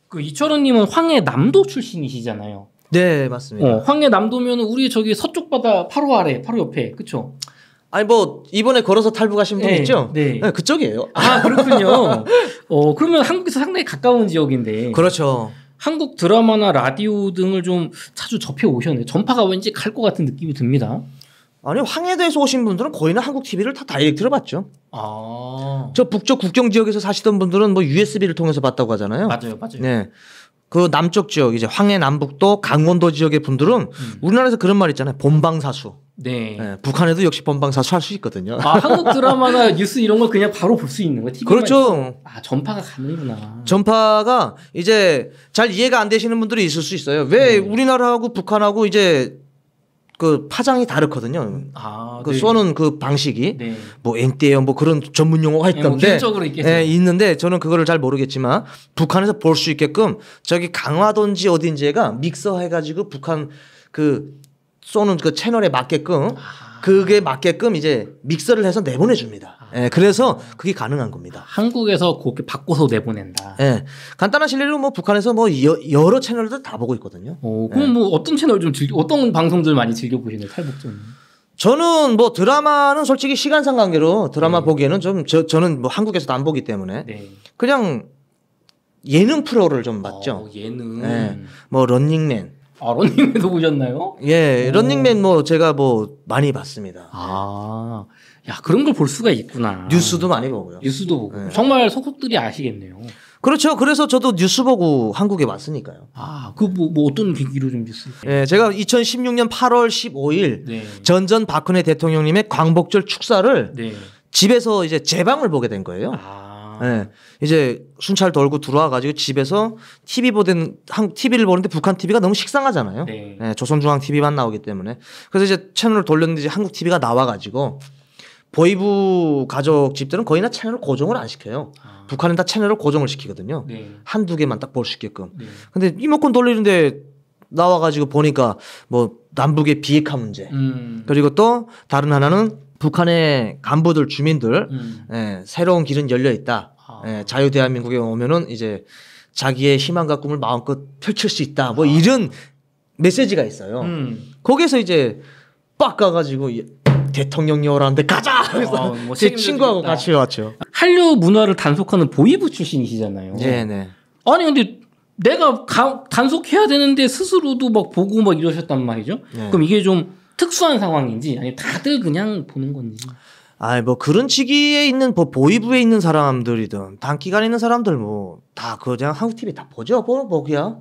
그 이철원님은 황해남도 출신이시잖아요. 네, 맞습니다. 황해남도면 우리 저기 서쪽 바다 바로 아래, 바로 옆에, 그쵸? 아니 뭐 이번에 걸어서 탈북하신 분 네, 있죠? 네. 네, 그쪽이에요. 아, 그렇군요. 그러면 한국에서 상당히 가까운 지역인데. 그렇죠. 한국 드라마나 라디오 등을 좀 자주 접해 오셨네요. 전파가 왠지 갈 것 같은 느낌이 듭니다. 아니 황해도에서 오신 분들은 거의 다 한국 TV를 다 다이렉트로 봤죠. 저 북쪽 국경 지역에서 사시던 분들은 뭐 USB를 통해서 봤다고 하잖아요. 맞아요. 네. 그 남쪽 지역 이제 황해 남북도 강원도 지역의 분들은 우리나라에서 그런 말 있잖아요. 본방사수. 네. 네. 북한에도 역시 본방사수 할 수 있거든요. 아, 한국 드라마나 뉴스 이런 걸 그냥 바로 볼 수 있는 거예요? 그렇죠. 아, 전파가 가는구나. 전파가 이제 잘 이해가 안 되시는 분들이 있을 수 있어요. 왜 우리나라하고 북한하고 이제 그 파장이 다르거든요. 그 쏘는 그 방식이 뭐 엔대요 뭐 그런 전문 용어가 있던데 기술적으로 있겠죠. 있는데 저는 그거를 잘 모르겠지만 북한에서 볼 수 있게끔 저기 강화도인지 어딘지가 믹서해가지고 북한 그 쏘는 그 채널에 맞게끔 그게 맞게끔 이제 믹서를 해서 내보내줍니다. 그래서 그게 가능한 겁니다. 한국에서 그렇게 바꿔서 내보낸다. 간단한 실례로 뭐 북한에서 뭐 여러 채널들 다 보고 있거든요. 그럼 뭐 어떤 채널 좀 어떤 방송들 많이 즐겨 보시나요, 탈북전? 저는 뭐 드라마는 솔직히 시간상 관계로 드라마 보기에는 좀 저는 뭐 한국에서도 안 보기 때문에 그냥 예능 프로를 좀 봤죠. 예능. 뭐 런닝맨. 아, 런닝맨도 보셨나요? 예, 런닝맨 뭐 제가 뭐 많이 봤습니다. 아, 야, 그런 걸 볼 수가 있구나. 뉴스도 많이 보고요. 뉴스도 보고. 정말 속속들이 아시겠네요. 그렇죠. 그래서 저도 뉴스 보고 한국에 왔으니까요. 아, 그 뭐 어떤 계기로 좀 뉴스? 예, 제가 2016년 8월 15일 전전 박근혜 대통령님의 광복절 축사를 집에서 이제 재방을 보게 된 거예요. 예, 이제 순찰 돌고 들어와가지고 집에서 TV를 보는데 북한 TV가 너무 식상하잖아요. 예, 조선중앙 TV만 나오기 때문에. 그래서 이제 채널을 돌렸는데 이제 한국 TV가 나와가지고 보이부 가족 집들은 거의 다 채널을 고정을 안 시켜요. 북한은 다 채널을 고정을 시키거든요. 한두 개만 딱 볼 수 있게끔. 근데 리모컨 돌리는데 나와가지고 보니까 뭐 남북의 비핵화 문제 그리고 또 다른 하나는 북한의 간부들 주민들 새로운 길은 열려 있다. 자유 대한민국에 오면은 이제 자기의 희망과 꿈을 마음껏 펼칠 수 있다. 뭐 이런 메시지가 있어요. 거기서 이제 빡 가가지고 대통령이 오라는데 가자. 그래서 뭐 제 친구하고 같이 왔죠. 한류 문화를 단속하는 보이부 출신이시잖아요. 네네. 아니 근데 내가 단속해야 되는데 스스로도 막 보고 막 이러셨단 말이죠. 그럼 이게 좀 특수한 상황인지 아니 다들 그냥 보는 건지. 뭐 그런 직위에 있는 보이부에 있는 사람들이든 단기간에 있는 사람들 뭐 다 그냥 한국 TV 다 보죠. 보기야.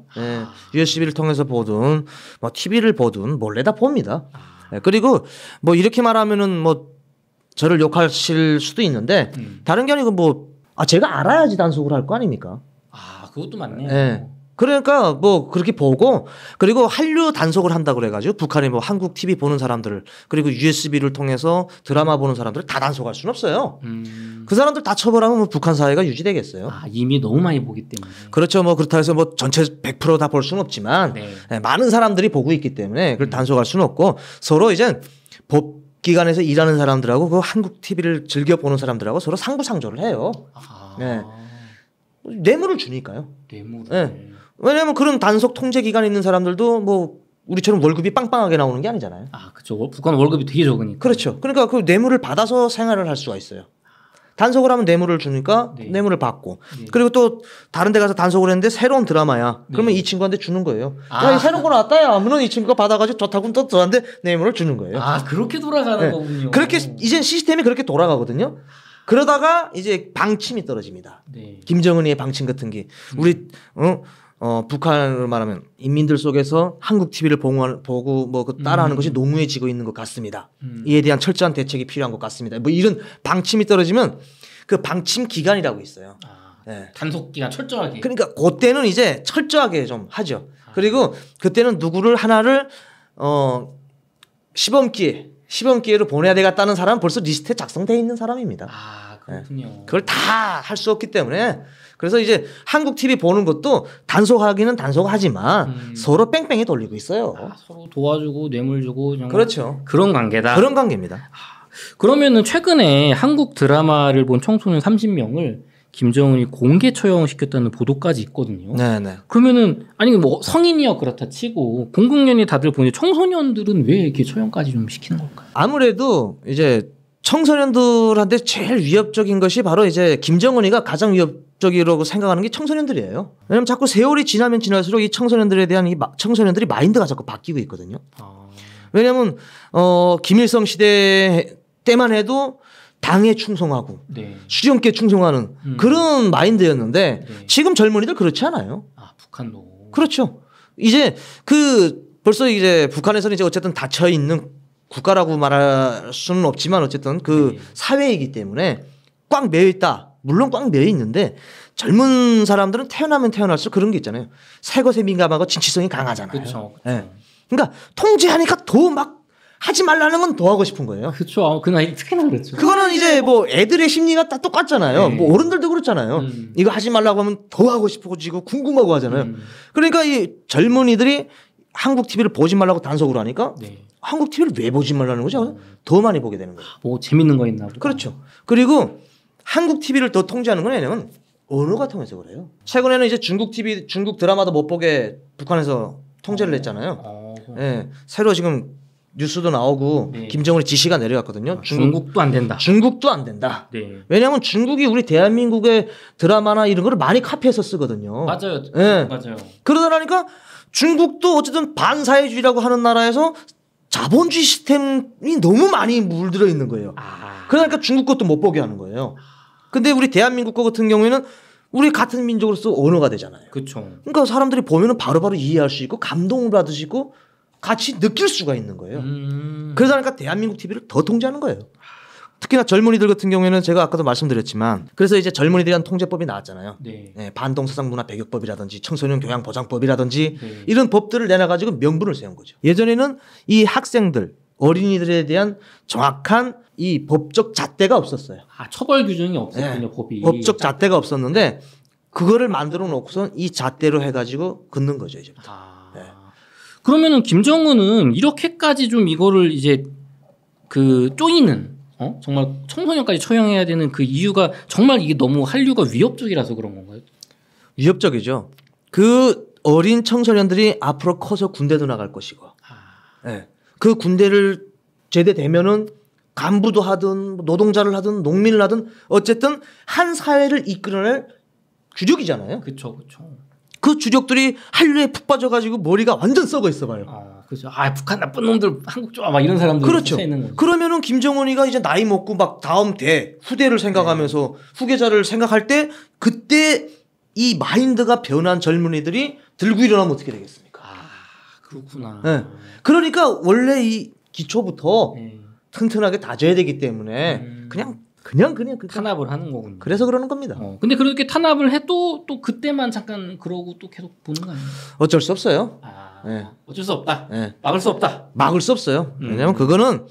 USB를 통해서 보든 뭐 TV를 보든 몰래 다 봅니다. 그리고 뭐 이렇게 말하면은 뭐 저를 욕하실 수도 있는데 다른 게 아니고 뭐 제가 알아야지 단속을 할 거 아닙니까? 그것도 맞네요. 그러니까 뭐 그렇게 보고 그리고 한류 단속을 한다고 그래가지고 북한에 뭐 한국 TV 보는 사람들 그리고 USB를 통해서 드라마 보는 사람들을 다 단속할 수는 없어요. 그 사람들 다 처벌하면 뭐 북한 사회가 유지되겠어요. 이미 너무 많이 보기 때문에. 그렇죠. 뭐 그렇다 해서 뭐 전체 100% 다 볼 수는 없지만 많은 사람들이 보고 있기 때문에 그걸 단속할 수는 없고 서로 이제 법 기관에서 일하는 사람들하고 그 한국 TV를 즐겨 보는 사람들하고 서로 상부상조를 해요. 뇌물을 주니까요. 뇌물을. 왜냐하면 그런 단속 통제 기관에 있는 사람들도 뭐 우리처럼 월급이 빵빵하게 나오는 게 아니잖아요. 그렇죠. 북한 월급이 되게 적으니까. 그렇죠. 그러니까 그 뇌물을 받아서 생활을 할 수가 있어요. 단속을 하면 뇌물을 주니까 뇌물을 받고 그리고 또 다른 데 가서 단속을 했는데 새로운 드라마야. 그러면 이 친구한테 주는 거예요. 야, 새로운 거 나왔다야. 하면 이 친구가 받아가지고 좋다고 또 저한테 뇌물을 주는 거예요. 그렇게 돌아가는 거군요. 그렇게 이젠 시스템이 그렇게 돌아가거든요. 그러다가 이제 방침이 떨어집니다. 김정은이의 방침 같은 게 우리 북한으로 말하면 인민들 속에서 한국 TV를 보고 뭐 따라하는 것이 노무해지고 있는 것 같습니다. 이에 대한 철저한 대책이 필요한 것 같습니다. 뭐 이런 방침이 떨어지면 그 방침 기간이라고 있어요. 단속 기간 철저하게. 그러니까 그때는 이제 철저하게 좀 하죠. 그리고 그때는 누구를 하나를 시범기회로 보내야 되겠다는 사람은 벌써 리스트에 작성되어 있는 사람입니다. 그렇군요. 그걸 다 할 수 없기 때문에 그래서 이제 한국 TV 보는 것도 단속하기는 단속하지만 서로 뺑뺑이 돌리고 있어요. 서로 도와주고 뇌물 주고 그렇죠. 그런 관계다. 그런 관계입니다. 그러면은 최근에 한국 드라마를 본 청소년 30명을 김정은이 공개 처형시켰다는 보도까지 있거든요. 네네. 그러면은 아니 뭐 성인이야 그렇다 치고 공공연히 다들 보니 청소년들은 왜 이렇게 처형까지 좀 시키는 걸까요? 아무래도 이제 청소년들한테 제일 위협적인 것이 바로 이제 김정은이가 가장 위협적이라고 생각하는 게 청소년들이에요. 왜냐면 자꾸 세월이 지나면 지날수록 이 청소년들에 대한 청소년들이 마인드가 자꾸 바뀌고 있거든요. 왜냐면 김일성 시대 때만 해도 당에 충성하고 네. 수령께 충성하는 그런 마인드였는데 네. 지금 젊은이들 그렇지 않아요. 아 북한도 그렇죠. 이제 벌써 이제 북한에서는 이제 어쨌든 닫혀 있는 국가라고 말할 수는 없지만 어쨌든 그 네. 사회이기 때문에 꽉 매여 있다. 물론 꽉 매여 있는데 젊은 사람들은 태어나면 태어날수록 그런 게 있잖아요. 새 것에 민감하고 진취성이 강하잖아요. 그렇죠. 네. 그러니까 통제하니까 더 막 하지 말라는 건 더 하고 싶은 거예요. 그렇죠. 그 나이 특히나 그렇죠. 그거는 이제 뭐 애들의 심리가 다 똑같잖아요. 네. 뭐 어른들도 그렇잖아요. 이거 하지 말라고 하면 더 하고 싶어지고 궁금하고 하잖아요. 그러니까 이 젊은이들이 한국 TV를 보지 말라고 단속을 하니까 네. 한국 TV를 왜 보지 말라는 거죠? 더 많이 보게 되는 거예요. 뭐 재밌는 거 있나 보다. 그렇죠. 그리고 한국 TV를 더 통제하는 건 왜냐면 언어가 통해서 그래요. 최근에는 이제 중국 TV, 중국 드라마도 못 보게 북한에서 통제를 했잖아요. 네. 새로 지금 뉴스도 나오고 네. 김정은의 지시가 내려갔거든요. 중국도 안 된다. 중국도 안 된다. 네. 왜냐하면 중국이 우리 대한민국의 드라마나 이런 거를 많이 카피해서 쓰거든요. 맞아요. 네. 맞아요. 그러다 보니까 중국도 어쨌든 반사회주의라고 하는 나라에서 자본주의 시스템이 너무 많이 물들어 있는 거예요. 그러니까 중국 것도 못 보게 하는 거예요. 근데 우리 대한민국 거 같은 경우에는 우리 같은 민족으로서 언어가 되잖아요. 그렇죠. 그러니까 사람들이 보면은 바로바로 이해할 수 있고 감동을 받을 수 있고 같이 느낄 수가 있는 거예요. 그러다 보니까 대한민국 TV를 더 통제하는 거예요. 특히나 젊은이들 같은 경우에는 제가 아까도 말씀드렸지만 그래서 이제 젊은이들에 대한 통제법이 나왔잖아요. 네. 네, 반동사상 문화 배격법이라든지 청소년 교양 보장법이라든지 네. 이런 법들을 내놔가지고 명분을 세운 거죠. 예전에는 이 학생들 어린이들에 대한 정확한 이 법적 잣대가 없었어요. 아 처벌 규정이 없었군요. 네. 법이. 법적 잣대가 없었는데 그거를 만들어 놓고선 이 잣대로 해가지고 긋는 거죠 이제부터. 네. 그러면은 김정은은 이렇게까지 좀 이거를 이제 그 쪼이는 정말 청소년까지 처형해야 되는 그 이유가 정말 이게 너무 한류가 위협적이라서 그런 건가요? 위협적이죠. 그 어린 청소년들이 앞으로 커서 군대도 나갈 것이고, 네. 그 군대를 제대되면은 간부도 하든 노동자를 하든 농민을 하든 어쨌든 한 사회를 이끌어낼 주력이잖아요. 그렇죠, 그렇죠. 그 주력들이 한류에 푹 빠져가지고 머리가 완전 썩어 있어봐요. 그렇죠. 아 북한 나쁜 놈들 한국 좋아 막 이런 사람들 그렇죠. 있는 거죠. 그러면은 김정은이가 이제 나이 먹고 막 다음 후대를 생각하면서 네. 후계자를 생각할 때 그때 이 마인드가 변한 젊은이들이 들고 일어나면 어떻게 되겠습니까? 그렇구나. 네. 그러니까 원래 이 기초부터 튼튼하게 다져야 되기 때문에 그냥 탄압을 하는 거군요. 그래서 그러는 겁니다. 근데 그렇게 탄압을 해도 또 그때만 잠깐 그러고 또 계속 보는 거 아니에요? 어쩔 수 없어요. 네. 어쩔 수 없다. 네. 막을 수 없다. 막을 수 없어요. 왜냐면 그거는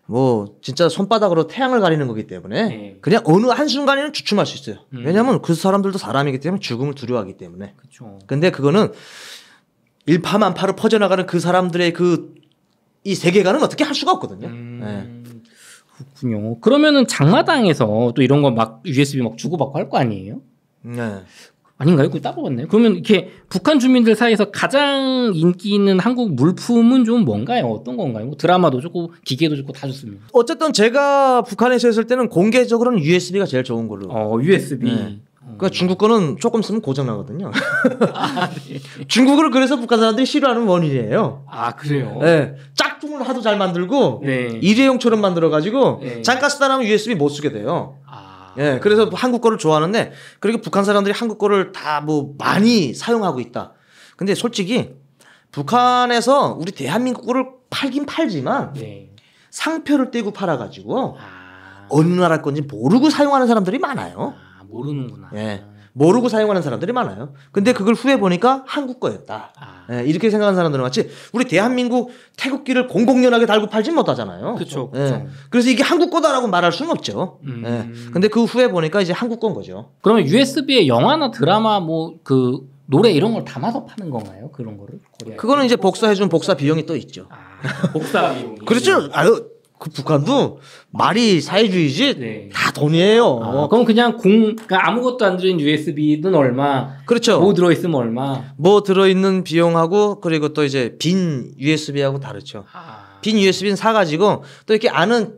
뭐 진짜 손바닥으로 태양을 가리는 거기 때문에 네. 그냥 어느 한순간에는 주춤할 수 있어요. 왜냐면 그 사람들도 사람이기 때문에 죽음을 두려워하기 때문에. 그렇죠. 근데 그거는 일파만파로 퍼져나가는 그 사람들의 이 세계관은 어떻게 할 수가 없거든요. 네. 그렇군요. 그러면은 장마당에서 또 이런 거 막 USB 막 주고받고 할 거 아니에요? 네. 아닌가요? 그거 따로 봤네요. 그러면 이렇게 북한 주민들 사이에서 가장 인기 있는 한국 물품은 좀 뭔가요? 어떤 건가요? 뭐 드라마도 좋고 기계도 좋고 다 좋습니다. 어쨌든 제가 북한에서 했을 때는 공개적으로는 USB가 제일 좋은 걸로. USB. 네. 그러니까 중국 거는 조금 쓰면 고장 나거든요. 네. 중국을 그래서 북한 사람들이 싫어하는 원인이에요. 그래요? 네. 짝퉁을 하도 잘 만들고 네. 일회용처럼 만들어가지고 네. 잠깐 쓰다 나면 USB 못 쓰게 돼요. 예, 그래서 한국 거를 좋아하는데 그리고 북한 사람들이 한국 거를 다 뭐 많이 사용하고 있다. 근데 솔직히 북한에서 우리 대한민국 거를 팔긴 팔지만 네. 상표를 떼고 팔아가지고 어느 나라 건지 모르고 사용하는 사람들이 많아요. 모르는구나. 예. 모르고 사용하는 사람들이 많아요. 근데 그걸 후에 보니까 한국 거였다. 예, 이렇게 생각하는 사람들은 마치 우리 대한민국 태극기를 공공연하게 달고 팔진 못하잖아요. 그렇죠. 예. 그래서 이게 한국 거다라고 말할 수는 없죠. 예. 근데 그 후에 보니까 이제 한국 거인 거죠. 그러면 USB에 영화나 드라마 뭐 그 노래 이런 걸 담아서 파는 건가요? 그런 거를? 그거는 이제 복사해준 복사 비용이 또 있죠. 복사 비용. 그렇죠. 그 북한도 말이 사회주의지 네. 다 돈이에요. 그럼 그냥 그러니까 아무것도 안 들어있는 USB는 얼마? 그렇죠. 뭐 들어있으면 얼마? 뭐 들어있는 비용하고 그리고 또 이제 빈 USB하고 다르죠. 빈 USB는 사가지고 또 이렇게 아는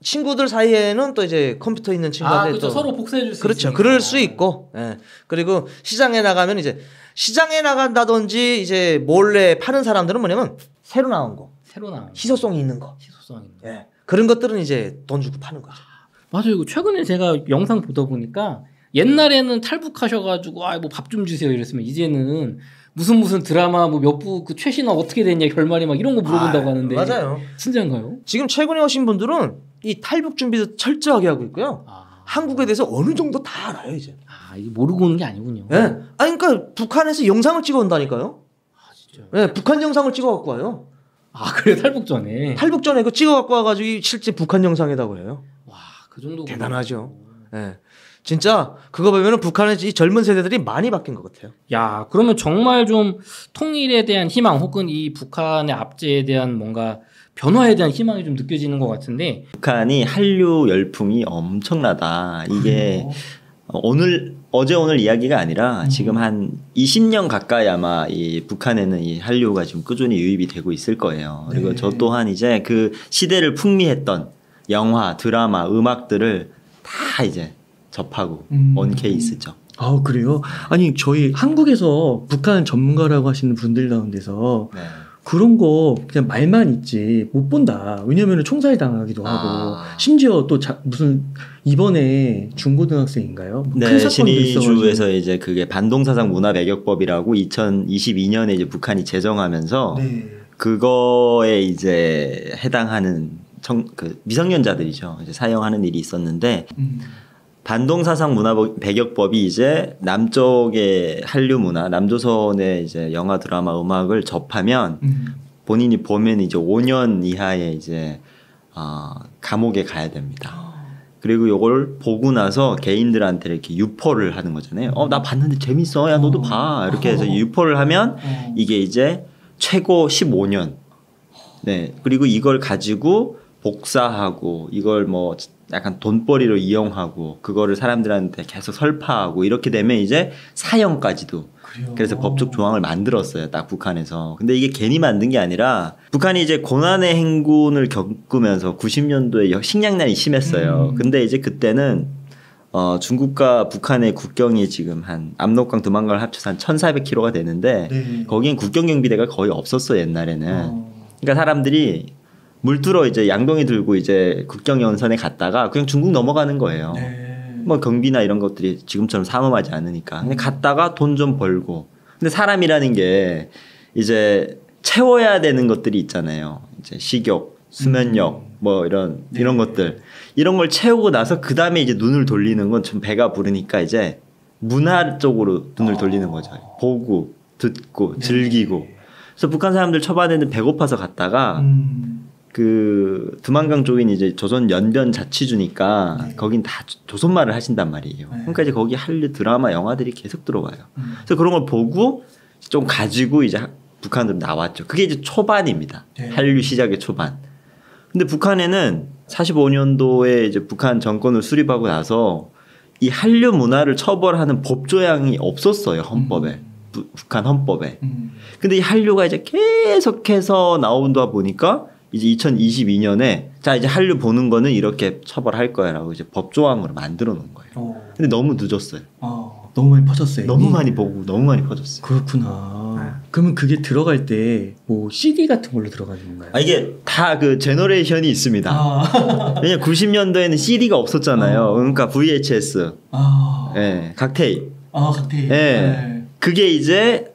친구들 사이에는 또 이제 컴퓨터 있는 친구한테 그렇죠. 또 서로 복사해 줄 수 그렇죠. 있으니까. 그럴 수 있고. 예. 그리고 시장에 나가면 이제 시장에 나간다든지 이제 몰래 파는 사람들은 뭐냐면 새로 나온 거. 희소성이 있는 거. 예. 그런 것들은 이제 돈 주고 파는 거죠. 맞아요. 최근에 제가 영상 보다 보니까 옛날에는 탈북하셔가지고 뭐 밥 좀 주세요 이랬으면 이제는 무슨 드라마 뭐 몇 부 그 최신화 어떻게 됐냐 결말이 막 이런 거 물어본다고 하는데 맞아요. 진짜인가요? 지금 최근에 오신 분들은 이 탈북 준비도 철저하게 하고 있고요. 한국에 대해서 어느 정도 다 알아요 이제. 이게 모르고 오는 게 아니군요. 예. 그러니까 북한에서 영상을 찍어 온다니까요. 진짜요? 예, 북한 영상을 찍어 갖고 와요. 그래 탈북 전에. 탈북 전에 그 찍어 갖고 와가지고 실제 북한 영상이라고 해요. 와, 그 정도 대단하죠. 예. 진짜 그거 보면은 북한의 이 젊은 세대들이 많이 바뀐 것 같아요. 야, 그러면 정말 좀 통일에 대한 희망 혹은 이 북한의 압제에 대한 뭔가 변화에 대한 희망이 좀 느껴지는 것 같은데 북한이 한류 열풍이 엄청나다. 이게 어제 오늘 이야기가 아니라 지금 한 20년 가까이 아마 이 북한에는 이 한류가 지금 꾸준히 유입이 되고 있을 거예요. 그리고 네. 저 또한 이제 그 시대를 풍미했던 영화, 드라마, 음악들을 다 이제 접하고 온 케이스죠. 그래요? 아니 저희 한국에서 북한 전문가라고 하시는 분들 가운데서 네. 그런 거 그냥 말만 있지 못 본다. 왜냐면 총살 당하기도 하고 심지어 또 무슨 이번에 중고등학생인가요? 네, 신의주에서 이제 그게 반동사상 문화배격법이라고 2022년에 이제 북한이 제정하면서 네. 그거에 이제 해당하는 그 미성년자들이죠. 이제 사용하는 일이 있었는데. 반동사상 문화배격법이 이제 남쪽의 한류 문화, 남조선의 이제 영화, 드라마, 음악을 접하면 본인이 보면 이제 5년 이하의 이제 감옥에 가야 됩니다. 그리고 이걸 보고 나서 개인들한테 이렇게 유포를 하는 거잖아요. 나 봤는데 재밌어, 야 너도 봐. 이렇게 해서 유포를 하면 이게 이제 최고 15년. 네, 그리고 이걸 가지고 복사하고 이걸 뭐 약간 돈벌이로 이용하고 그거를 사람들한테 계속 설파하고 이렇게 되면 이제 사형까지도 그래서 법적 조항을 만들었어요. 딱 북한에서. 근데 이게 괜히 만든 게 아니라 북한이 이제 고난의 행군을 겪으면서 90년도에 식량난이 심했어요. 근데 이제 그때는 중국과 북한의 국경이 지금 한 압록강 두만강을 합쳐서 한 1,400km가 되는데 네. 거기엔 국경경비대가 거의 없었어요. 옛날에는. 그러니까 사람들이 물들어 이제 양동이 들고 이제 국경 연선에 갔다가 그냥 중국 넘어가는 거예요. 네. 뭐 경비나 이런 것들이 지금처럼 삼엄하지 않으니까. 근데 갔다가 돈 좀 벌고. 근데 사람이라는 게 이제 채워야 되는 것들이 있잖아요. 이제 식욕, 수면력, 뭐 이런 것들. 이런 걸 채우고 나서 그 다음에 이제 눈을 돌리는 건 좀 배가 부르니까 이제 문화 쪽으로 눈을 돌리는 거죠. 보고, 듣고, 즐기고. 그래서 북한 사람들 초반에는 배고파서 갔다가 그 두만강 쪽인 이제 조선 연변 자치주니까 네. 거긴 다 조선말을 하신단 말이에요. 네. 그러니까 이제 거기 한류 드라마 영화들이 계속 들어와요. 그래서 그런 걸 보고 좀 가지고 이제 북한으로 나왔죠. 그게 이제 초반입니다. 네. 한류 시작의 초반. 근데 북한에는 45년도에 이제 북한 정권을 수립하고 나서 이 한류 문화를 처벌하는 법 조항이 없었어요. 헌법에. 북한 헌법에. 근데 이 한류가 이제 계속해서 나온다 보니까 이제 2022년에 자 이제 한류 보는 거는 이렇게 처벌할 거야라고 이제 법조항으로 만들어 놓은 거예요. 근데 너무 늦었어요. 너무 많이 퍼졌어요. 너무 많이 보고 너무 많이 퍼졌어요. 그렇구나. 그러면 그게 들어갈 때 뭐 CD 같은 걸로 들어가는 건가요? 이게 다 그 제너레이션이 있습니다. 왜냐 90년도에는 CD가 없었잖아요. 그러니까 VHS, 네, 각테이프. 각테이프. 네. 그게 이제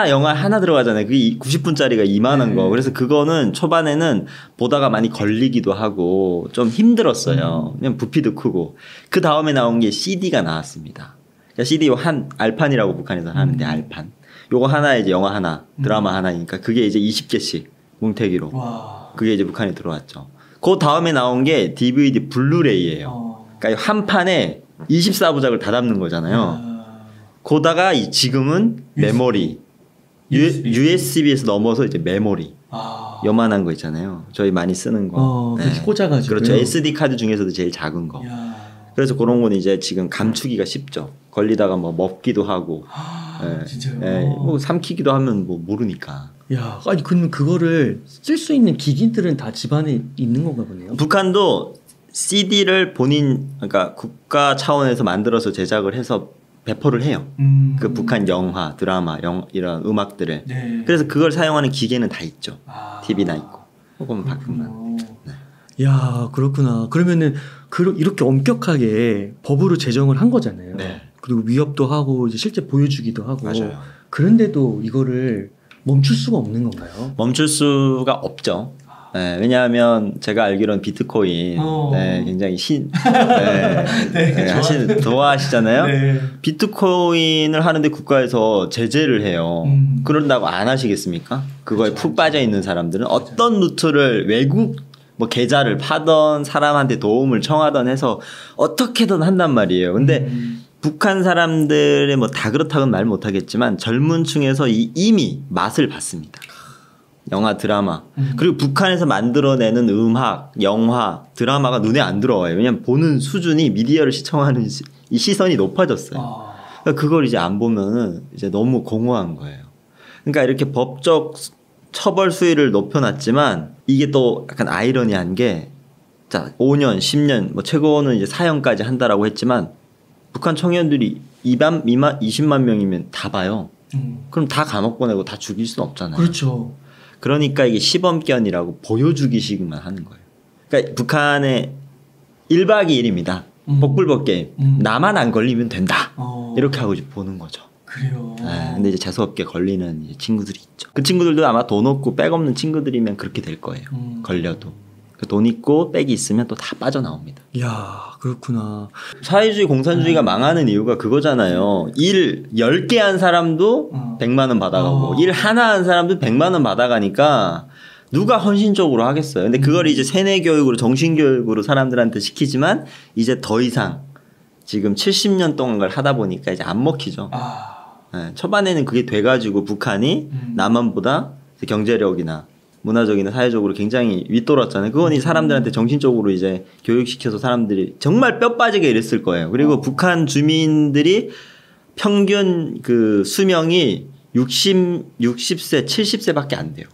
영화 하나 들어가잖아요. 그게 90분짜리가 이만한 거. 그래서 그거는 초반에는 보다가 많이 걸리기도 하고 좀 힘들었어요. 그냥 부피도 크고. 그 다음에 나온 게 CD가 나왔습니다. 그러니까 CD 알판이라고 북한에서 하는데 알판. 요거 하나에 이제 영화 하나, 드라마 하나니까 그게 이제 20개씩 뭉태기로. 그게 이제 북한에 들어왔죠. 그 다음에 나온 게 DVD 블루레이예요. 그러니까 한 판에 24부작을 다 담는 거잖아요. 거다가 지금은 메모리, USB에서 넘어서 이제 메모리. 요만한 거 있잖아요. 저희 많이 쓰는 거. 그렇게 꽂아가지고. 그렇죠. SD 카드 중에서도 제일 작은 거. 그래서 그런 거는 이제 지금 감추기가 쉽죠. 걸리다가 뭐 먹기도 하고. 진짜요? 뭐 삼키기도 하면 뭐 모르니까. 야, 아니 그럼 그거를 쓸 수 있는 기기들은 다 집안에 있는 건가 보네요. 북한도 CD를 그러니까 국가 차원에서 만들어서 제작을 해서 배포를 해요. 그 북한 영화, 드라마, 이런 음악들을. 네. 그래서 그걸 사용하는 기계는 다 있죠. TV나 있고. 혹은 밖에만. 네. 야, 그렇구나. 그러면은 이렇게 엄격하게 법으로 제정을 한 거잖아요. 네. 그리고 위협도 하고 이제 실제 보여주기도 하고. 맞아요. 그런데도 이거를 멈출 수가 없는 건가요? 멈출 수가 없죠. 네, 왜냐하면 제가 알기로는 비트코인 굉장히 좋아하시잖아요. 네. 비트코인을 하는데 국가에서 제재를 해요. 그런다고 안 하시겠습니까? 그거에 푹 빠져 있는 사람들은 어떤 루트를 외국 뭐 계좌를 파던 사람한테 도움을 청하던 해서 어떻게든 한단 말이에요. 근데 북한 사람들의 뭐 다 그렇다고는 말 못하겠지만 젊은 층에서 이미 맛을 봤습니다. 영화, 드라마. 그리고 북한에서 만들어내는 음악, 영화, 드라마가 눈에 안 들어와요. 왜냐면 보는 수준이 미디어를 시청하는 이 시선이 높아졌어요. 그러니까 그걸 이제 안 보면은 이제 너무 공허한 거예요. 그러니까 이렇게 법적 처벌 수위를 높여놨지만 이게 또 약간 아이러니한 게 자, 5년, 10년, 뭐 최고는 이제 사형까지 한다라고 했지만 북한 청년들이 20만 명이면 다 봐요. 그럼 다 감옥 보내고 다 죽일 수는 없잖아요. 그렇죠. 그러니까 이게 시범견이라고 보여주기식만 하는 거예요. 그러니까 북한의 1박 2일입니다. 복불복 게임. 나만 안 걸리면 된다. 이렇게 하고 이제 보는 거죠. 그래요. 네, 근데 이제 재수없게 걸리는 이제 친구들이 있죠. 그 친구들도 아마 돈 없고 백 없는 친구들이면 그렇게 될 거예요. 걸려도. 돈 있고 백이 있으면 또 다 빠져나옵니다. 이야, 그렇구나. 사회주의 공산주의가 망하는 이유가 그거잖아요. 일 10개 한 사람도 100만 원 받아가고 일 하나 한 사람도 100만 원 받아가니까 누가 헌신적으로 하겠어요. 근데 그걸 이제 세뇌 교육으로 정신 교육으로 사람들한테 시키지만 이제 더 이상 지금 70년 동안 그걸 하다 보니까 이제 안 먹히죠. 네, 초반에는 그게 돼가지고 북한이 남한보다 경제력이나 문화적이나 사회적으로 굉장히 윗돌았잖아요. 그건 이 사람들한테 정신적으로 이제 교육시켜서 사람들이 정말 뼈 빠지게 이랬을 거예요. 그리고 북한 주민들이 평균 그 수명이 60세, 70세밖에 안 돼요.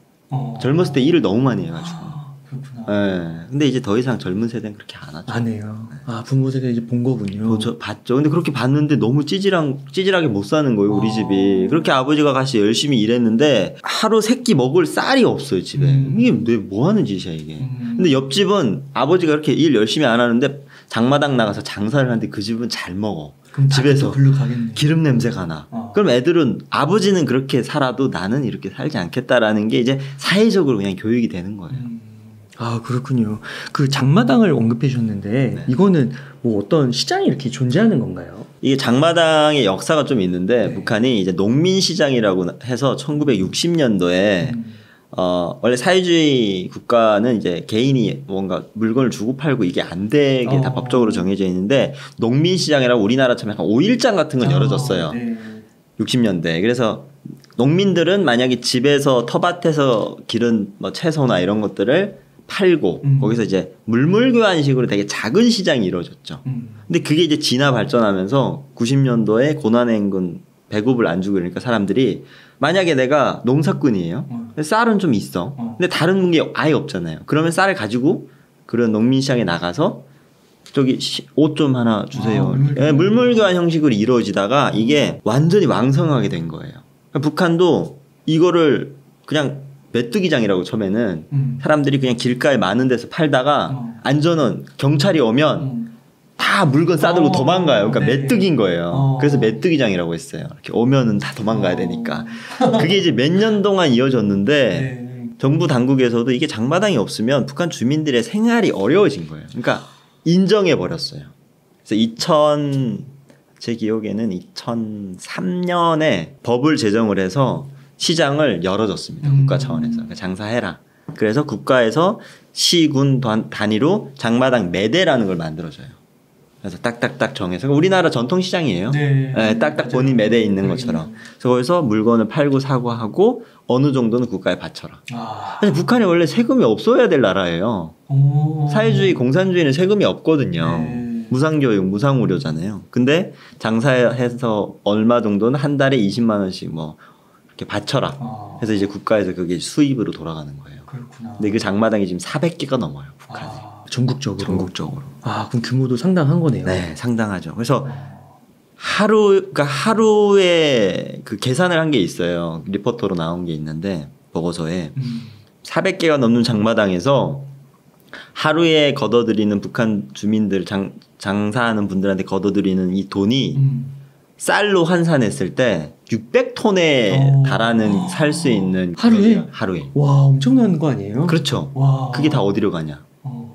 젊었을 때 일을 너무 많이 해가지고. 그렇구나. 네. 근데 이제 더 이상 젊은 세대는 그렇게 안 하죠. 안 해요. 아, 부모 세대 이제 본 거군요. 저 봤죠. 근데 그렇게 봤는데 너무 찌질하게 못 사는 거예요, 우리 집이. 그렇게 아버지가 같이 열심히 일했는데 하루 세끼 먹을 쌀이 없어요, 집에. 이게 뭐 하는 짓이야, 이게. 근데 옆집은 아버지가 이렇게 일 열심히 안 하는데 장마당 나가서 장사를 하는데 그 집은 잘 먹어. 집에서 기름 냄새가 나. 그럼 애들은 아버지는 그렇게 살아도 나는 이렇게 살지 않겠다라는 게 이제 사회적으로 그냥 교육이 되는 거예요. 아, 그렇군요. 그 장마당을 언급해 주셨는데 네. 이거는 뭐 어떤 시장이 이렇게 존재하는 건가요? 이게 장마당의 역사가 좀 있는데 북한이 이제 농민시장이라고 해서 1960년도에 원래 사회주의 국가는 이제 개인이 뭔가 물건을 주고 팔고 이게 안 되게 다 법적으로 정해져 있는데 농민시장이라고 우리나라처럼 약간 5일장 같은 건 열어줬어요. 네. 60년대. 그래서 농민들은 만약에 집에서 텃밭에서 기른 뭐 채소나 이런 것들을 팔고 거기서 이제 물물교환식으로 되게 작은 시장이 이루어졌죠. 근데 그게 이제 진화 발전하면서 90년도에 고난행군 배급을 안 주고 그러니까 사람들이 만약에 내가 농사꾼이에요. 쌀은 좀 있어. 근데 다른 게 아예 없잖아요. 그러면 쌀을 가지고 그런 농민시장에 나가서 저기 옷 좀 하나 주세요. 물물교환 형식으로 이루어지다가 이게 완전히 왕성하게 된 거예요. 그러니까 북한도 이거를 그냥 메뚜기장이라고 처음에는 사람들이 그냥 길가에 많은 데서 팔다가 안전은 경찰이 오면 다 물건 싸들고 도망가요. 그러니까 네. 메뚜기인 거예요. 그래서 메뚜기장이라고 했어요. 이렇게 오면은 다 도망가야 되니까. 그게 이제 몇 년 동안 이어졌는데 네. 정부 당국에서도 이게 장마당이 없으면 북한 주민들의 생활이 어려워진 거예요. 그러니까 인정해 버렸어요. 그래서 제 기억에는 2003년에 법을 제정을 해서 시장을 열어줬습니다. 국가 차원에서. 그러니까 장사해라. 그래서 국가에서 시군 단위로 장마당 매대라는 걸 만들어줘요. 그래서 딱딱딱 정해서 우리나라 전통 시장이에요. 네. 네, 딱딱 본인 매대에 있는 것처럼. 그래서 거기서 물건을 팔고 사고 하고 어느 정도는 국가에 바쳐라. 근데 북한이 원래 세금이 없어야 될 나라예요. 사회주의, 공산주의는 세금이 없거든요. 네. 무상교육, 무상의료잖아요. 근데 장사해서 얼마 정도는 한 달에 20만 원씩 뭐 이렇게 바쳐라. 그래서 이제 국가에서 그게 수입으로 돌아가는 거예요. 그렇구나. 근데 그 장마당이 지금 400개가 넘어요, 북한에. 전국적으로. 전국적으로. 그럼 규모도 상당한 거네요. 네, 상당하죠. 그래서 하루에 그 계산을 한 게 있어요. 리포터로 나온 게 있는데 보고서에 400개가 넘는 장마당에서 하루에 걷어들이는 북한 주민들 장사하는 분들한테 걷어들이는 이 돈이 쌀로 환산했을 때 600톤에 달하는 살 수 있는 하루에? 하루에. 와, 엄청난 거 아니에요? 그렇죠. 와. 그게 다 어디로 가냐?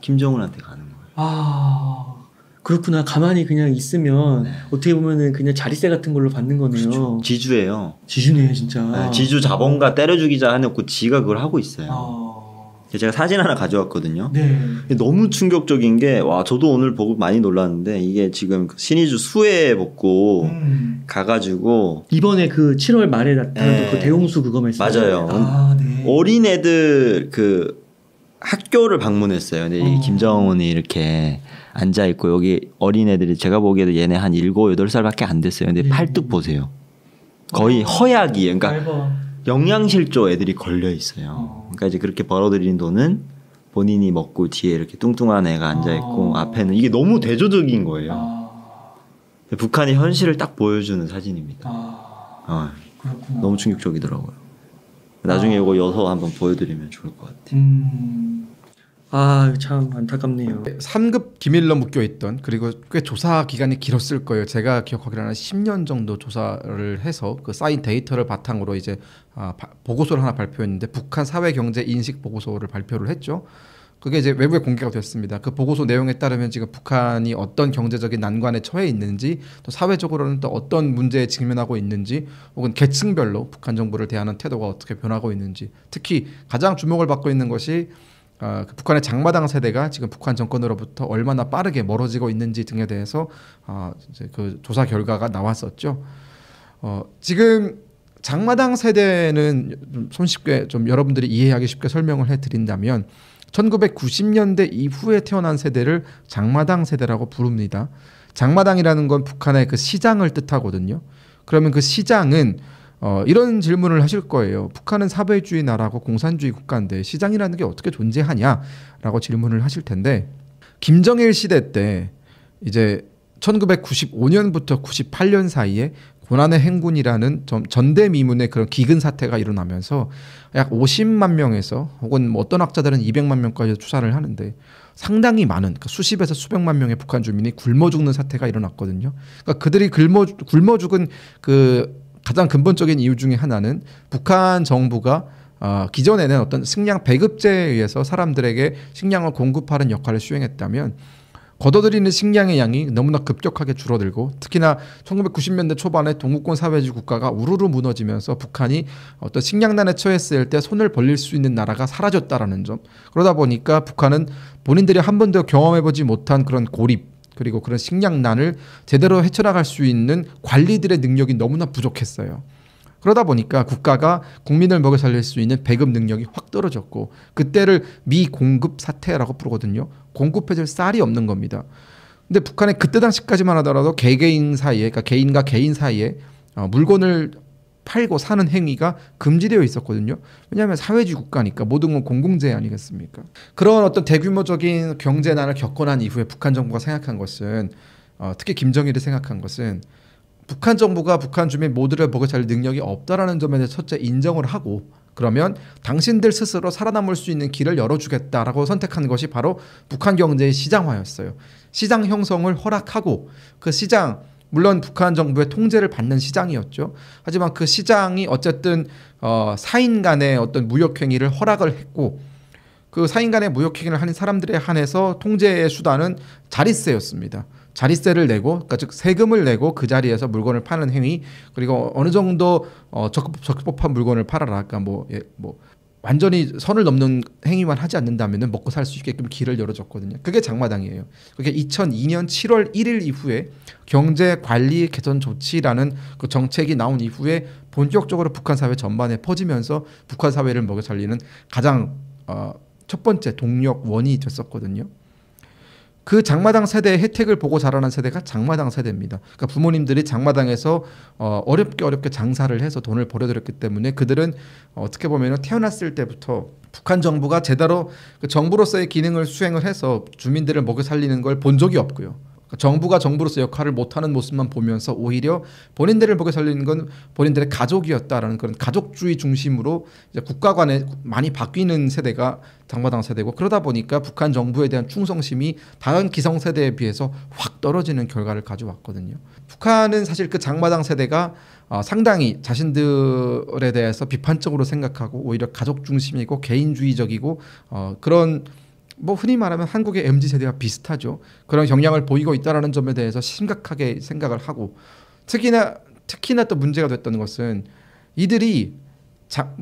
김정은한테 가는 거예요. 그렇구나. 가만히 그냥 있으면 네. 어떻게 보면은 그냥 자릿세 같은 걸로 받는 거네요. 그렇죠. 지주예요. 지주네 진짜. 네, 지주 자본가 때려 죽이자 해놓고 지가 그걸 하고 있어요. 제가 사진 하나 가져왔거든요. 네. 너무 충격적인 게 와 저도 오늘 보고 많이 놀랐는데 이게 지금 신의주 수해 복구 가가지고 이번에 그 7월 말에 나타난 그 대홍수 그거 말씀하시죠? 맞아요. 네. 어린애들 그 학교를 방문했어요. 근데 김정은이 이렇게 앉아 있고 여기 어린애들이 제가 보기에도 얘네 한 7, 8살밖에 안 됐어요. 근데 팔뚝 보세요. 거의 허약이에요. 그러니까 영양실조 애들이 걸려 있어요. 그러니까 이제 그렇게 벌어들인 돈은 본인이 먹고 뒤에 이렇게 뚱뚱한 애가 앉아 있고 앞에는 이게 너무 대조적인 거예요. 북한의 현실을 딱 보여주는 사진입니다. 너무 충격적이더라고요. 나중에 이거 여서 한번 보여드리면 좋을 것 같아요. 참 안타깝네요. 3급 기밀로 묶여있던 그리고 꽤 조사 기간이 길었을 거예요. 제가 기억하기로는 한 10년 정도 조사를 해서 그 쌓인 데이터를 바탕으로 이제 보고서를 하나 발표했는데 북한 사회경제 인식 보고서를 발표를 했죠. 그게 이제 외부에 공개가 됐습니다. 그 보고서 내용에 따르면 지금 북한이 어떤 경제적인 난관에 처해 있는지 또 사회적으로는 또 어떤 문제에 직면하고 있는지 혹은 계층별로 북한 정부를 대하는 태도가 어떻게 변하고 있는지 특히 가장 주목을 받고 있는 것이 북한의 장마당 세대가 지금 북한 정권으로부터 얼마나 빠르게 멀어지고 있는지 등에 대해서 이제 그 조사 결과가 나왔었죠. 지금 장마당 세대는 손쉽게 좀 여러분들이 이해하기 쉽게 설명을 해드린다면 1990년대 이후에 태어난 세대를 장마당 세대라고 부릅니다. 장마당이라는 건 북한의 그 시장을 뜻하거든요. 그러면 그 시장은 이런 질문을 하실 거예요. 북한은 사회주의 나라고 공산주의 국가인데 시장이라는 게 어떻게 존재하냐라고 질문을 하실 텐데 김정일 시대 때 이제 1995년부터 98년 사이에 고난의 행군이라는 전대미문의 그런 기근 사태가 일어나면서 약 50만 명에서 혹은 뭐 어떤 학자들은 200만 명까지 추산을 하는데 상당히 많은 그러니까 수십에서 수백만 명의 북한 주민이 굶어 죽는 사태가 일어났거든요. 그러니까 그들이 굶어 죽은 그 가장 근본적인 이유 중에 하나는 북한 정부가 기존에는 어떤 식량 배급제에 의해서 사람들에게 식량을 공급하는 역할을 수행했다면 걷어들이는 식량의 양이 너무나 급격하게 줄어들고 특히나 1990년대 초반에 동구권 사회주의 국가가 우르르 무너지면서 북한이 어떤 식량난에 처했을 때 손을 벌릴 수 있는 나라가 사라졌다라는 점. 그러다 보니까 북한은 본인들이 한 번도 경험해보지 못한 그런 고립 그리고 그런 식량난을 제대로 헤쳐나갈 수 있는 관리들의 능력이 너무나 부족했어요. 그러다 보니까 국가가 국민을 먹여 살릴 수 있는 배급 능력이 확 떨어졌고 그때를 미공급 사태라고 부르거든요. 공급해줄 쌀이 없는 겁니다. 근데 북한에 그때 당시까지만 하더라도 개개인 사이에 그러니까 개인과 개인 사이에 물건을 팔고 사는 행위가 금지되어 있었거든요. 왜냐하면 사회주의 국가니까 모든 건 공공재 아니겠습니까? 그런 어떤 대규모적인 경제난을 겪고 난 이후에 북한 정부가 생각한 것은 특히 김정일이 생각한 것은 북한 정부가 북한 주민 모두를 먹여 살릴 능력이 없다라는 점에 대해서 첫째 인정을 하고 그러면 당신들 스스로 살아남을 수 있는 길을 열어주겠다라고 선택한 것이 바로 북한 경제의 시장화였어요. 시장 형성을 허락하고 그 시장 물론 북한 정부의 통제를 받는 시장이었죠. 하지만 그 시장이 어쨌든 사인 간의 어떤 무역행위를 허락을 했고 그 사인 간의 무역행위를 하는 사람들에 한해서 통제의 수단은 자릿세였습니다. 자릿세를 내고 그러니까 즉 세금을 내고 그 자리에서 물건을 파는 행위 그리고 어느 정도 적법한 물건을 팔아라. 그러니까 뭐 완전히 선을 넘는 행위만 하지 않는다면 먹고 살 수 있게끔 길을 열어줬거든요. 그게 장마당이에요. 그게 2002년 7월 1일 이후에 경제관리 개선 조치라는 그 정책이 나온 이후에 본격적으로 북한 사회 전반에 퍼지면서 북한 사회를 먹여 살리는 가장 첫 번째 동력원이 됐었거든요. 그 장마당 세대의 혜택을 보고 자라난 세대가 장마당 세대입니다. 그러니까 부모님들이 장마당에서 어렵게 장사를 해서 돈을 벌어들였기 때문에 그들은 어떻게 보면 태어났을 때부터 북한 정부가 제대로 그 정부로서의 기능을 수행을 해서 주민들을 먹여 살리는 걸 본 적이 없고요. 정부가 정부로서 역할을 못하는 모습만 보면서 오히려 본인들을 먹여 살리는 건 본인들의 가족이었다라는 그런 가족주의 중심으로 이제 국가 간에 많이 바뀌는 세대가 장마당 세대고, 그러다 보니까 북한 정부에 대한 충성심이 다른 기성세대에 비해서 확 떨어지는 결과를 가져왔거든요. 북한은 사실 그 장마당 세대가 상당히 자신들에 대해서 비판적으로 생각하고 오히려 가족 중심이고 개인주의적이고 그런 뭐 흔히 말하면 한국의 MZ세대와 비슷하죠. 그런 경향을 보이고 있다는 점에 대해서 심각하게 생각을 하고, 특히나 또 문제가 됐던 것은 이들이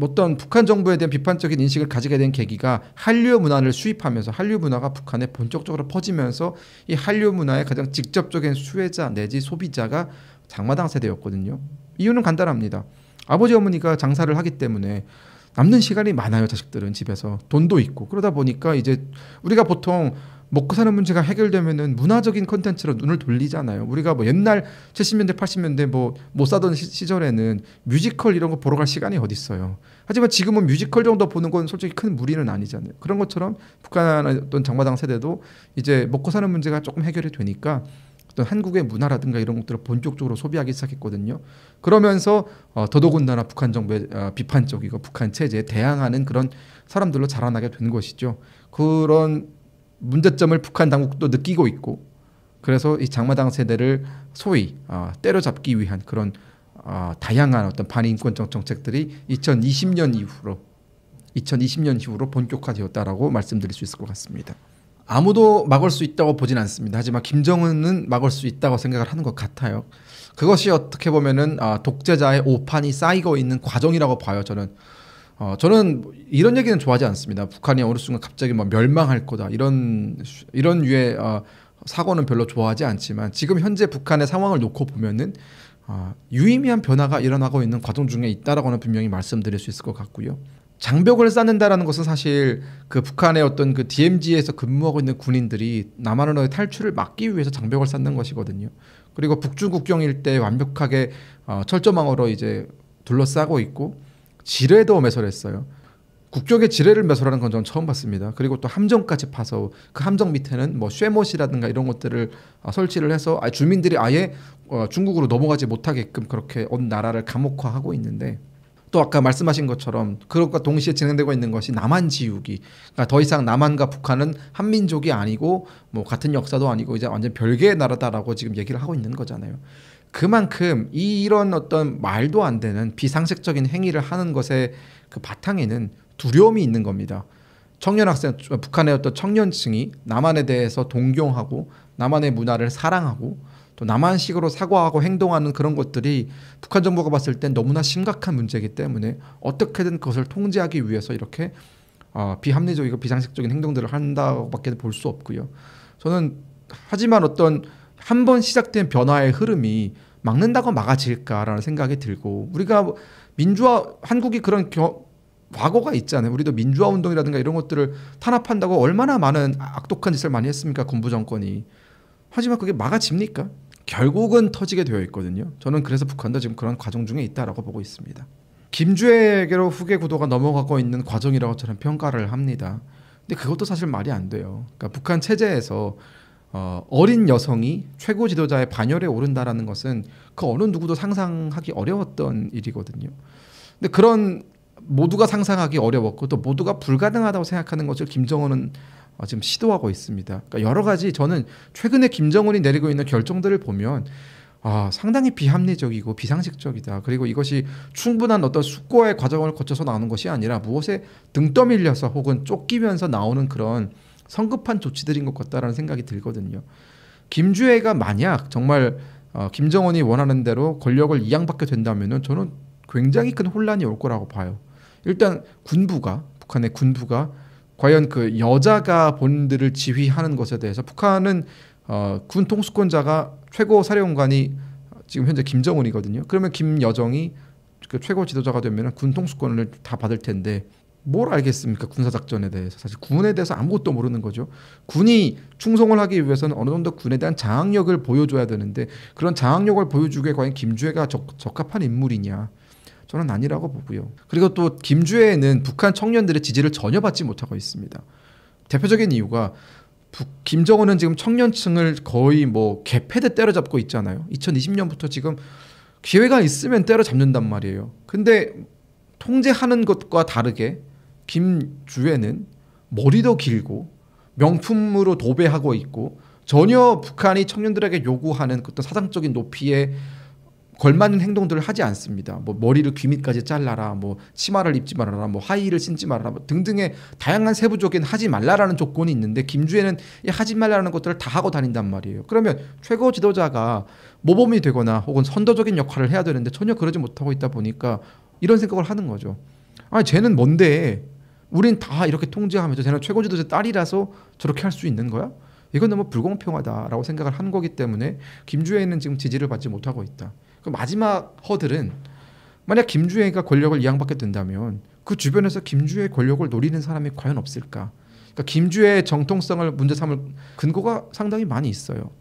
어떤 북한 정부에 대한 비판적인 인식을 가지게 된 계기가 한류 문화를 수입하면서 한류 문화가 북한에 본격적으로 퍼지면서 이 한류 문화의 가장 직접적인 수혜자 내지 소비자가 장마당 세대였거든요. 이유는 간단합니다. 아버지 어머니가 장사를 하기 때문에 남는 시간이 많아요. 자식들은 집에서 돈도 있고, 그러다 보니까 이제 우리가 보통 먹고 사는 문제가 해결되면은 문화적인 콘텐츠로 눈을 돌리잖아요. 우리가 뭐 옛날 70년대 80년대 뭐 못 사던 시절에는 뮤지컬 이런 거 보러 갈 시간이 어디 있어요. 하지만 지금은 뮤지컬 정도 보는 건 솔직히 큰 무리는 아니잖아요. 그런 것처럼 북한의 어떤 장마당 세대도 이제 먹고 사는 문제가 조금 해결이 되니까 어떤 한국의 문화라든가 이런 것들을 본격적으로 소비하기 시작했거든요. 그러면서 더더군다나 북한 정부의 비판적이고 북한 체제에 대항하는 그런 사람들로 자라나게 된 것이죠. 그런 문제점을 북한 당국도 느끼고 있고, 그래서 이 장마당 세대를 소위 때려잡기 위한 그런 다양한 어떤 반인권적 정책들이 2020년 이후로 본격화되었다라고 말씀드릴 수 있을 것 같습니다. 아무도 막을 수 있다고 보진 않습니다. 하지만 김정은은 막을 수 있다고 생각을 하는 것 같아요. 그것이 어떻게 보면은 독재자의 오판이 쌓이고 있는 과정이라고 봐요. 저는 이런 얘기는 좋아하지 않습니다. 북한이 어느 순간 갑자기 뭐 멸망할 거다 이런 류의 사고는 별로 좋아하지 않지만, 지금 현재 북한의 상황을 놓고 보면은 유의미한 변화가 일어나고 있는 과정 중에 있다라고는 분명히 말씀드릴 수 있을 것 같고요. 장벽을 쌓는다라는 것은 사실 그 북한의 어떤 그 DMZ에서 근무하고 있는 군인들이 남한으로의 탈출을 막기 위해서 장벽을 쌓는 것이거든요. 그리고 북중 국경 일대에 완벽하게 철조망으로 이제 둘러싸고 있고, 지뢰도 매설했어요. 국경의 지뢰를 매설하는 건 저는 처음 봤습니다. 그리고 또 함정까지 파서 그 함정 밑에는 뭐 쇠못이라든가 이런 것들을 설치를 해서 주민들이 아예 중국으로 넘어가지 못하게끔 그렇게 온 나라를 감옥화하고 있는데, 또 아까 말씀하신 것처럼 그것과 동시에 진행되고 있는 것이 남한 지우기. 그러니까 더 이상 남한과 북한은 한민족이 아니고 뭐 같은 역사도 아니고 이제 완전 별개의 나라다라고 지금 얘기를 하고 있는 거잖아요. 그만큼 이런 어떤 말도 안 되는 비상식적인 행위를 하는 것의 그 바탕에는 두려움이 있는 겁니다. 북한의 어떤 청년층이 남한에 대해서 동경하고 남한의 문화를 사랑하고 또 남한식으로 사고하고 행동하는 그런 것들이 북한 정부가 봤을 땐 너무나 심각한 문제이기 때문에 어떻게든 그것을 통제하기 위해서 이렇게 비합리적이고 비상식적인 행동들을 한다고밖에 볼 수 없고요. 저는 하지만 어떤 한 번 시작된 변화의 흐름이 막는다고 막아질까라는 생각이 들고, 우리가 한국이 그런 과거가 있잖아요. 우리도 민주화 운동이라든가 이런 것들을 탄압한다고 얼마나 많은 악독한 짓을 많이 했습니까, 군부 정권이. 하지만 그게 막아집니까? 결국은 터지게 되어 있거든요. 저는 그래서 북한도 지금 그런 과정 중에 있다라고 보고 있습니다. 김주애에게로 후계 구도가 넘어가고 있는 과정이라고 저는 평가를 합니다. 근데 그것도 사실 말이 안 돼요. 그러니까 북한 체제에서 어린 여성이 최고 지도자의 반열에 오른다라는 것은 그 어느 누구도 상상하기 어려웠던 일이거든요. 근데 그런 모두가 상상하기 어려웠고 또 모두가 불가능하다고 생각하는 것을 김정은은 지금 시도하고 있습니다. 그러니까 여러 가지 저는 최근에 김정은이 내리고 있는 결정들을 보면 상당히 비합리적이고 비상식적이다. 그리고 이것이 충분한 어떤 숙고의 과정을 거쳐서 나오는 것이 아니라 무엇에 등 떠밀려서 혹은 쫓기면서 나오는 그런 성급한 조치들인 것 같다라는 생각이 들거든요. 김주애가 만약 정말 김정은이 원하는 대로 권력을 이양받게 된다면은 저는 굉장히 큰 혼란이 올 거라고 봐요. 일단 북한의 군부가 과연 그 여자가 본들을 지휘하는 것에 대해서 북한은 군 통수권자가 최고 사령관이 지금 현재 김정은이거든요. 그러면 김여정이 그 최고 지도자가 되면 군 통수권을 다 받을 텐데 뭘 알겠습니까? 군사작전에 대해서. 사실 군에 대해서 아무것도 모르는 거죠. 군이 충성을 하기 위해서는 어느 정도 군에 대한 장악력을 보여줘야 되는데 그런 장악력을 보여주기에 과연 김주애가 적합한 인물이냐. 저는 아니라고 보고요. 그리고 또 김주애는 북한 청년들의 지지를 전혀 받지 못하고 있습니다. 대표적인 이유가 김정은은 지금 청년층을 거의 뭐 개패듯 때려잡고 있잖아요. 2020년부터 지금 기회가 있으면 때려잡는단 말이에요. 근데 통제하는 것과 다르게 김주애는 머리도 길고 명품으로 도배하고 있고 전혀 북한이 청년들에게 요구하는 어떤 사상적인 높이에 걸맞는 행동들을 하지 않습니다. 뭐 머리를 귀 밑까지 잘라라, 뭐 치마를 입지 말아라, 뭐 하이힐을 신지 말아라, 뭐 등등의 다양한 세부적인 하지 말라라는 조건이 있는데 김주애는 이 하지 말라는 것들을 다 하고 다닌단 말이에요. 그러면 최고 지도자가 모범이 되거나 혹은 선도적인 역할을 해야 되는데 전혀 그러지 못하고 있다 보니까 이런 생각을 하는 거죠. 아니 쟤는 뭔데? 우린 다 이렇게 통제하면서 쟤는 최고 지도자 딸이라서 저렇게 할 수 있는 거야? 이건 너무 불공평하다라고 생각을 한 거기 때문에 김주애는 지금 지지를 받지 못하고 있다. 그 마지막 허들은 만약 김주애가 권력을 이양받게 된다면 그 주변에서 김주애의 권력을 노리는 사람이 과연 없을까? 그러니까 김주애의 정통성을 문제 삼을 근거가 상당히 많이 있어요.